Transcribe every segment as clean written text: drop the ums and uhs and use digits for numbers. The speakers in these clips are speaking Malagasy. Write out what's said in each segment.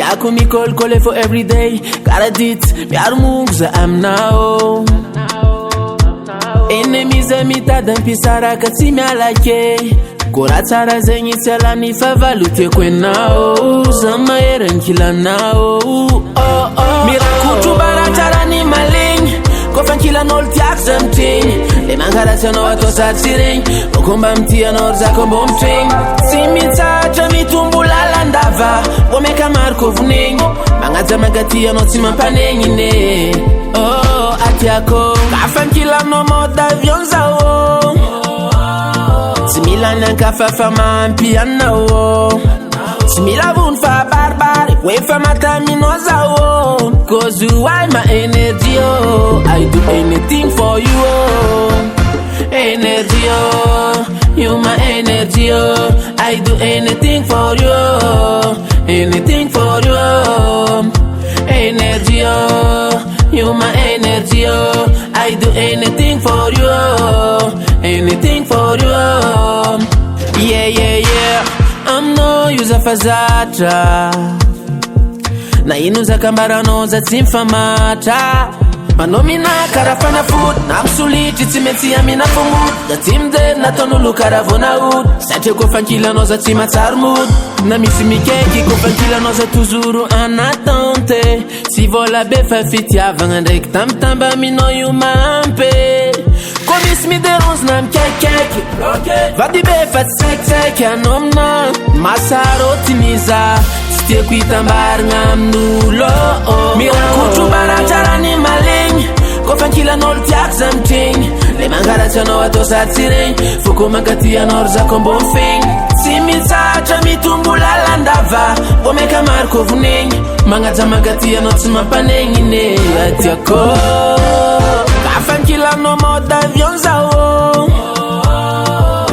Miako mikolkole for everyday. Karadit, miaro mungu za amnao. Enemies mitadam pisaraka tsy mialake. Kora tsara zegny tsy alany fa valute kwenao. Zamaheran kilanao. Mirakotro baratsarany maligny. Kofa ankilan'olo tiako zamtregny. Le mankaratsy anao atao satsy regny. Okomba mity anao zako mbô mitregny. Tsy mitsatra mitombo lalandava. Mbô meka maro kovonegny. Magnaja magaty anao tsy mampanegny ne. Atiako kafa ankilanao mode avion zao. Tsy mila nankafafa mampy anao. Tsy mila vony fa barbary. Wefa matamino zao. Cause you are my energy, oh. I do anything for you, oh. Energy, oh. You my energy, oh. I do anything for you, oh. Anything for you, oh. Energy, oh. You my energy, oh. I do anything for you, oh. Anything for you, oh. Yeah, yeah, yeah. I'm no user for Zatra. Na ino zakambarano za tsy mifamatra. Manao mina karafana foot. Na msolitry tsy mety amina fognot. Da tsy mijery nataon'olo karavona hod. Satria kofa ankilanao za tsy matsaro mood. Na misy mikeky kofa ankilanao za toujours en attente. Tsy vola be fa fitiavagna ndraiky tamtamba aminao io mampy. Ko misy miderange na mikekeky. Vady be fa tsy saikisaiky anao amina. Masaro otimiza. Tiako hitambaragna amin'olo. Mirakotro baratsarany maligny. Kofa ankilan'olo tiako zamtregny. Le mankaratsy anao atao satsy regny. Foko mankaty anao ry zako mbô mifegny. Tsy mitsatra mitombo lalandava. Mbô meka maro kovonegny. Magnaja mankaty anao tsy mampanegny ne. Atiako kafa ankilanao mode avion zao.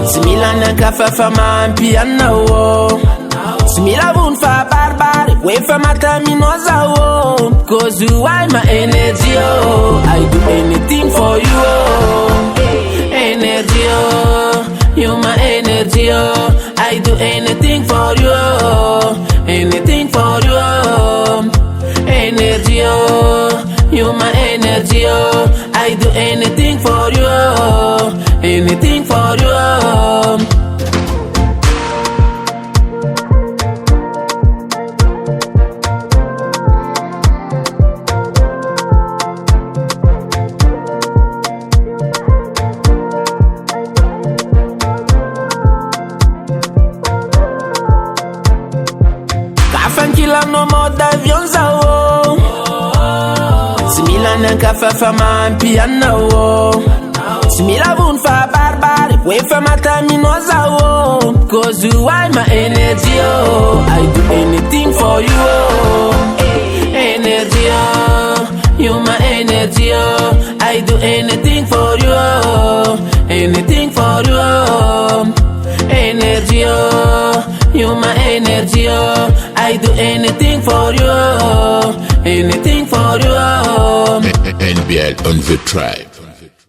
Tsy mila nankafafa mampy anao. Tsy mila vony fa barbary. Wefa matamino zao. Cause you are my energy, oh. I do anything for you, oh. Energy, oh. You my energy, oh. I do anything for you, oh. Anything for you, oh. Energy, oh. You my energy, oh. I do anything for you, oh. Anything for you, oh. Ankilanao mode avion zao. Tsy mila nankafafa mampy anao. Tsy mila vony fa barbary. Wefa matamino zao. Cause you are my energy, oh. I do anything for you, oh. Energy, oh. You my energy, oh. I do anything for you, oh. Anything for you, oh. Energy, oh. You my energy, oh. I do anything for you, oh. Anything for you, oh. NBL on the tribe.